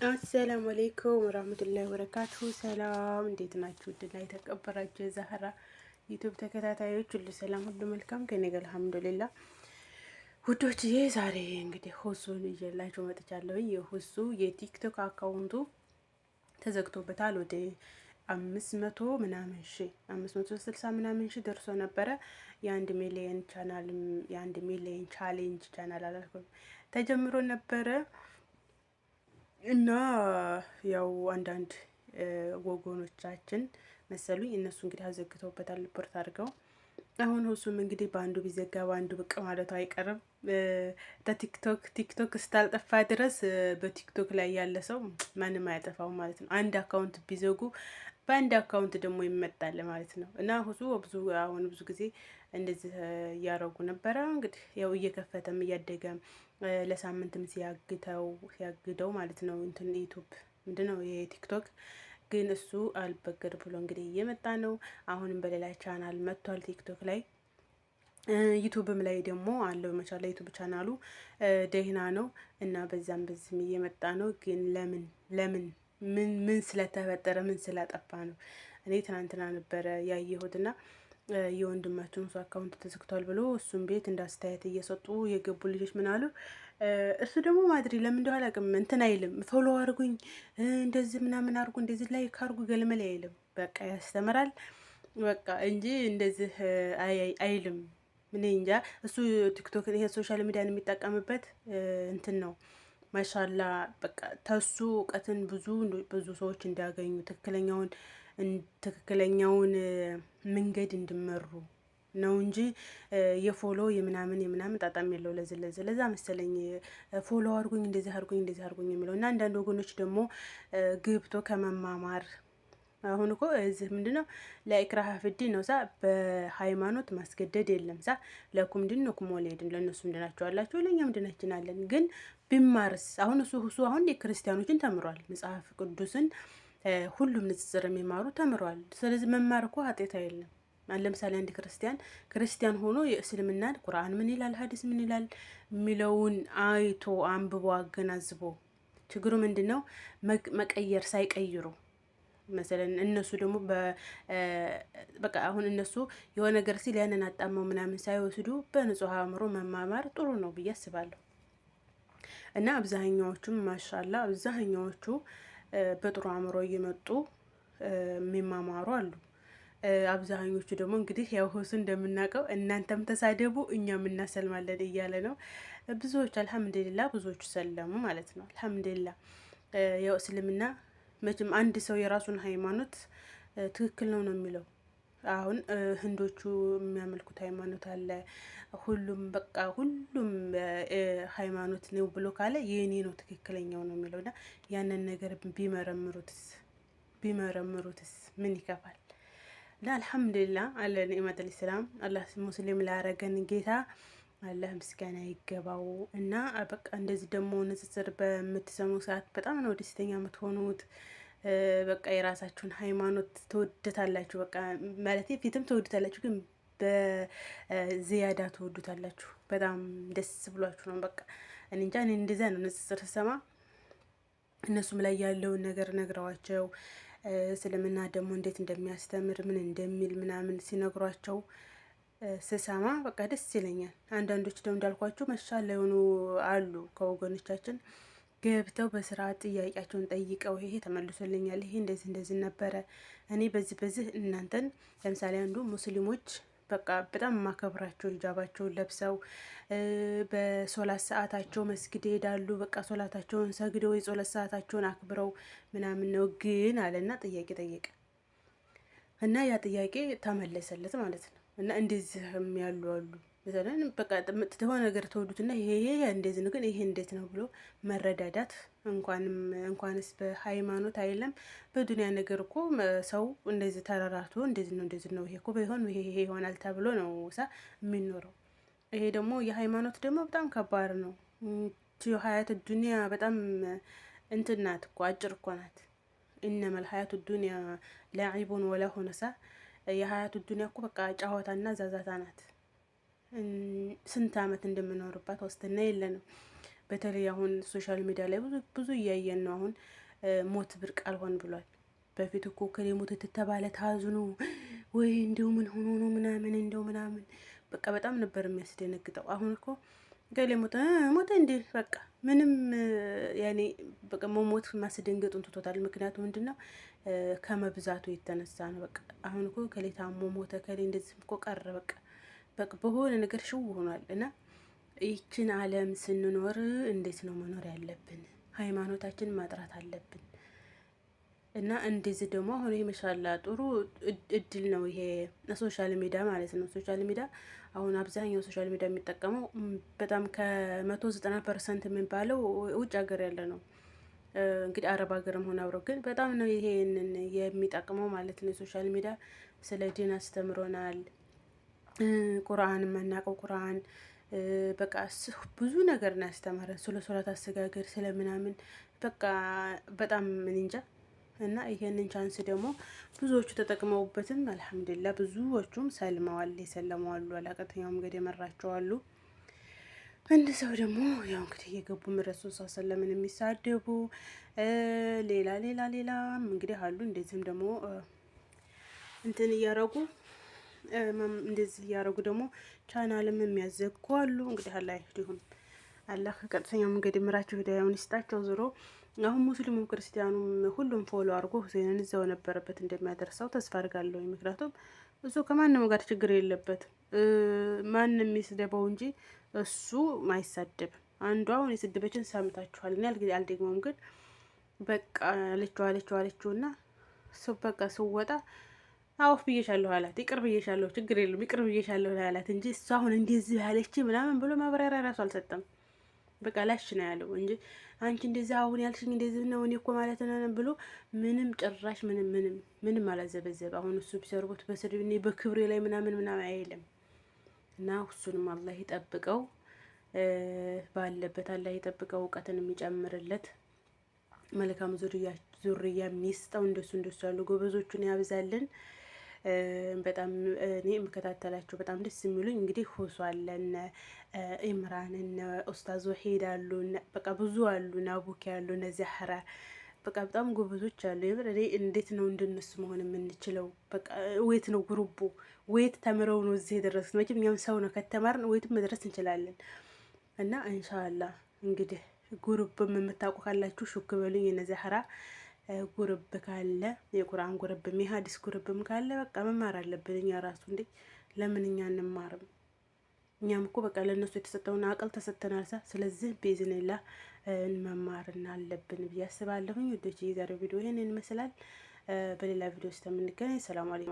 አሰላሙ አሌይኩም ወራህመቱላሂ ወበረካቱ። ሰላም እንዴት ናችሁ? ውድና የተከበራችሁ የዛህራ ዩቱብ ተከታታዮች ሁሉ ሰላም ሁሉ መልካም ከኔ ጋር አልሐምዱሊላህ። ውዶችዬ ዛሬ እንግዲህ ሁሱን ይዤላችሁ መጥቻለሁ። የሁሱ የቲክቶክ አካውንቱ ተዘግቶበታል። ወደ 500 ምናምን ሺህ 560 ምናምን ሺህ ደርሶ ነበረ። የአንድ ሚሊየን ቻናል የአንድ ሚሊየን ቻሌንጅ ቻናል አላልኩም ተጀምሮ ነበረ እና ያው አንዳንድ ወገኖቻችን መሰሉኝ እነሱ እንግዲህ አዘግተውበታል ሪፖርት አድርገው። አሁን ሁሱም እንግዲህ በአንዱ ቢዘጋ በአንዱ ብቅ ማለቱ አይቀርም። ቲክቶክ እስካልጠፋ ድረስ በቲክቶክ ላይ ያለ ሰው ማንም አያጠፋው ማለት ነው። አንድ አካውንት ቢዘጉ በአንድ አካውንት ደግሞ ይመጣል ማለት ነው። እና አሁን ብዙ ጊዜ እንደዚህ እያረጉ ነበረ። እንግዲህ ያው እየከፈተም እያደገም ለሳምንትም ሲያግደው ማለት ነው። እንትን ዩቱብ ምንድነው የቲክቶክ ግን እሱ አልበገር ብሎ እንግዲህ እየመጣ ነው። አሁንም በሌላ ቻናል መጥቷል ቲክቶክ ላይ። ዩቱብም ላይ ደግሞ አለው መቻል ዩቱብ ቻናሉ ደህና ነው እና በዛም በዝም እየመጣ ነው። ግን ለምን ምን ስለተፈጠረ ምን ስላጠፋ ነው? እኔ ትናንትና ነበረ ያየሁትና የወንድማችን እሱ አካውንት ተዘግቷል ብሎ እሱም ቤት እንዳስተያየት እየሰጡ የገቡ ልጆች ምን አሉ? እሱ ደግሞ ማድሪ ለምን እንደሆነ አላውቅም እንትን አይልም፣ ፎሎ አድርጉኝ እንደዚህ ምናምን አድርጉ እንደዚህ ላይ ካርጉ ገልመል አይልም። በቃ ያስተምራል በቃ እንጂ እንደዚህ አይልም። ምን እንጃ እሱ ቲክቶክ ይሄ ሶሻል ሚዲያን የሚጠቀምበት እንትን ነው። ማሻላ በቃ ተሱ እውቀትን ብዙ ሰዎች እንዲያገኙ ትክክለኛውን መንገድ እንዲመሩ ነው እንጂ የፎሎ የምናምን ጣጣም የለው። ለዛ መሰለኝ ፎሎ አድርጉኝ እንደዚህ አድርጉኝ የሚለው እና አንዳንድ ወገኖች ደግሞ ግብቶ ከመማማር አሁን እኮ እዚህ ምንድነው ለኢክራህ ፍዲን ነው በሃይማኖት ማስገደድ የለም ለኩም ዲንኩም ወሊዲን ለነሱ ምንድናቸው አላችሁ ለኛ ምንድናችን አለን። ግን ቢማርስ አሁን እሱ አሁን የክርስቲያኖችን ተምሯል መጽሐፍ ቅዱስን ሁሉም ንጽጽር የሚማሩ ተምሯል። ስለዚህ መማር እኮ ኃጢአት አይደለም። ለምሳሌ አንድ ክርስቲያን ሆኖ የእስልምናን ቁርአን ምን ይላል ሀዲስ ምን ይላል የሚለውን አይቶ አንብቦ አገናዝቦ ችግሩ ምንድነው መቀየር ሳይቀይሩ መሰለን እነሱ ደግሞ በቃ አሁን እነሱ የሆነ ነገር ሲል ያንን አጣመው ምናምን ሳይወስዱ በንጹህ አእምሮ መማማር ጥሩ ነው ብዬ አስባለሁ። እና አብዛኛዎቹም ማሻላ አብዛኛዎቹ በጥሩ አእምሮ እየመጡ የሚማማሩ አሉ። አብዛኞቹ ደግሞ እንግዲህ ያው ሁሱ እንደምናውቀው እናንተም ተሳደቡ እኛም እናሰልማለን እያለ ነው። ብዙዎች አልሐምዱሊላህ ብዙዎቹ ሰለሙ ማለት ነው። አልሐምዱሊላህ ያው እስልምና መቼም አንድ ሰው የራሱን ሃይማኖት ትክክል ነው የሚለው። አሁን ህንዶቹ የሚያመልኩት ሃይማኖት አለ። ሁሉም ሃይማኖት ነው ብሎ ካለ የኔ ነው ትክክለኛው ነው የሚለውና ያንን ነገር ቢመረምሩትስ ምን ይከፋል? አልሐምዱሊላህ አለ ኒዕመቱል ኢስላም አላህ ሙስሊም ላረገን ጌታ አላህ ምስጋና ይገባው። እና በቃ እንደዚህ ደግሞ ንጽጽር በምትሰሙ ሰዓት በጣም ነው ደስተኛ የምትሆኑት። በቃ የራሳችሁን ሃይማኖት ትወዱታላችሁ። በቃ ማለት ፊትም ትወዱታላችሁ፣ ግን በዚያዳ ትወዱታላችሁ። በጣም ደስ ብሏችሁ ነው። በቃ እኔ እንጃ እኔ እንደዛ ነው ንጽጽር ስሰማ እነሱም ላይ ያለውን ነገር ነግረዋቸው እስልምና ደግሞ እንዴት እንደሚያስተምር ምን እንደሚል ምናምን ሲነግሯቸው ስሰማ በቃ ደስ ይለኛል። አንዳንዶች ደግሞ እንዳልኳቸው መሻል የሆኑ አሉ ከወገኖቻችን ገብተው በስርዓት ጥያቄያቸውን ጠይቀው ይሄ ተመልሶልኛል፣ ይሄ እንደዚህ ነበረ፣ እኔ በዚህ እናንተን ለምሳሌ አንዱ ሙስሊሞች በቃ በጣም የማከብራቸው ሂጃባቸውን ለብሰው በሶላት ሰዓታቸው መስጊድ ይሄዳሉ። በቃ ሶላታቸውን ሰግደው የጾለት ሰዓታቸውን አክብረው ምናምን ነው። ግን አለና ጥያቄ ጠየቀ እና ያ ጥያቄ ተመለሰለት ማለት ነው። እና እንደዚህም ያሉ አሉ። በተለይ በቃ የሆነ ነገር ተወዱትና ይሄ እንደዚህ ነው ግን ይሄ እንዴት ነው ብሎ መረዳዳት እንኳንስ በሃይማኖት አይደለም በዱንያ ነገር እኮ ሰው እንደዚህ ተራራቶ እንደዚህ ነው ይሄ እኮ ባይሆን ይሄ ይሆናል ተብሎ ነው የሚኖረው። ይሄ ደግሞ የሃይማኖት ደግሞ በጣም ከባድ ነው። ሀያት ዱንያ በጣም እንትን ናት እኮ አጭር እኮ ናት። ኢነመል ሀያቱ ዱንያ ለዒቡን ወለሁን የሀያቱ ዱንያ እኮ በቃ ጨዋታና ዛዛታ ናት። ስንት አመት እንደምኖርባት ዋስትና የለንም። በተለይ አሁን ሶሻል ሚዲያ ላይ ብዙ እያየን ነው። አሁን ሞት ብርቅ አልሆን ብሏል። በፊት እኮ ከሌ ሞት ትተባለ ታዝኑ ወይ እንደው ምን ሆኖ ነው ምናምን እንደው ምናምን በቃ በጣም ነበር የሚያስደነግጠው። አሁን እኮ ገሌ ሞተ እንዴ በቃ ምንም ያኔ በቃ መሞት ማስደንገጡን ትቶታል። ምክንያቱ ምንድነው? ከመብዛቱ የተነሳ ነው። በቃ አሁን እኮ ከሌ ታሞ ሞተ ከሌ እንደዚህ እኮ ቀረ በቃ በሆነ ነገር ሽው ሆኗል። እና ይችን ዓለም ስንኖር እንዴት ነው መኖር ያለብን? ሃይማኖታችንን ማጥራት አለብን። እና እንደዚህ ደግሞ አሁን ይሄ መሻላ ጥሩ እድል ነው ይሄ ሶሻል ሚዲያ ማለት ነው። ሶሻል ሚዲያ አሁን አብዛኛው ሶሻል ሚዲያ የሚጠቀመው በጣም ከ190% የሚባለው ውጭ ሀገር ያለ ነው። እንግዲህ አረብ ሀገርም ሆነ አብረው ግን በጣም ነው ይሄንን የሚጠቅመው ማለት ነው። ሶሻል ሚዲያ ስለ ዲን አስተምሮናል። ቁርአን የማናውቀው ቁርአን በቃ ብዙ ነገር ነው ያስተማረን። ስለ ሶላት አሰጋገድ ስለምናምን በቃ በጣም ምን እንጃ። እና ይሄንን ቻንስ ደግሞ ብዙዎቹ ተጠቅመውበትም አልሐምዱሊላህ ብዙዎቹም ሰልመዋል። የሰለመዋሉ አላቀተኛው መንገድ የመራቸዋሉ። እንደ ሰው ደግሞ ያው እንግዲህ የገቡ ረሱል ሰለምን የሚሳደቡ ሌላ እንግዲህ አሉ። እንደዚህም ደግሞ እንትን እያረጉ እንደዚህ እያረጉ ደግሞ ቻናልም የሚያዘጉ አሉ። እንግዲህ አላህ ይሁን አላህ ከቀጥተኛው መንገድ ምራቸው ሂዳያውን ይስጣቸው። ዞሮ አሁን ሙስሊሙም ክርስቲያኑም ሁሉም ፎሎ አድርጎ ሁሴንን እዛው ነበረበት እንደሚያደርሰው ተስፋ አድርጋለሁ። ምክንያቱም እሱ ከማንም ጋር ችግር የለበትም። ማንም ይስደበው እንጂ እሱ ማይሳደብ። አንዷ አሁን የስደበችን ሰምታችኋል። እኔ አልደግሞም፣ ግን በቃ አለችውና ሰው በቃ ስወጣ አውፍ ብዬሻለሁ አላት። ይቅር ብዬሻለሁ፣ ችግር የለም ይቅር ብዬሻለሁ አላት እንጂ እሱ አሁን እንደዚህ ያለች ምናምን ብሎ ማብራሪያ ራሱ አልሰጠም። በቃ ላሽ ነው ያለው እንጂ አንቺ እንደዚህ አሁን ያልሽኝ እንደዚህ ነው እኔ እኮ ማለት ነው ብሎ ምንም ጭራሽ ምንም አላዘበዘበ። አሁን እሱ ቢሰርቡት በስድብ እኔ በክብሬ ላይ ምናምን አይልም። እና እሱንም አላህ ይጠብቀው፣ ባለበት አላህ ይጠብቀው፣ እውቀትን የሚጨምርለት መልካም ዙርያ የሚስጠው፣ እንደሱ ያሉ ጎበዞቹን ያብዛልን። በጣም እኔ የምከታተላቸው በጣም ደስ የሚሉኝ እንግዲህ ሁሱ አለ፣ እነ ኢምራን፣ እነ ኡስታዝ ወሂድ አሉ፣ በቃ ብዙ አሉ፣ ናቡኪ አሉ፣ እነ ዛህራ በቃ በጣም ጎበዞች አሉ። የምር እኔ እንዴት ነው እንደነሱ መሆን የምንችለው? በቃ ወይት ነው ግሩቡ ወይት ተምረው ነው እዚህ የደረሱት? መቼም እኛም ሰው ነው ከተማርን ወይትም መድረስ እንችላለን። እና ኢንሻአላህ እንግዲህ ጉሩብም የምታውቁ ካላችሁ ሹክ በሉኝ። እነ ዛህራ ጉርብ ካለ የቁርአን ጉርብም የሀዲስ ጉርብም ካለ በቃ መማር አለብን እኛ ራሱ። እንዴ ለምን እኛ እንማርም? እኛም እኮ በቃ ለእነሱ የተሰጠውን አቅል ተሰጥተናል። ስለዚህ ቤዝንላ መማርና አለብን ብዬ አስባለሁኝ። ወደች የዛሬው ቪዲዮ ይሄንን ይመስላል። በሌላ ቪዲዮ ውስጥ የምንገናኝ። ሰላም አለይኩም።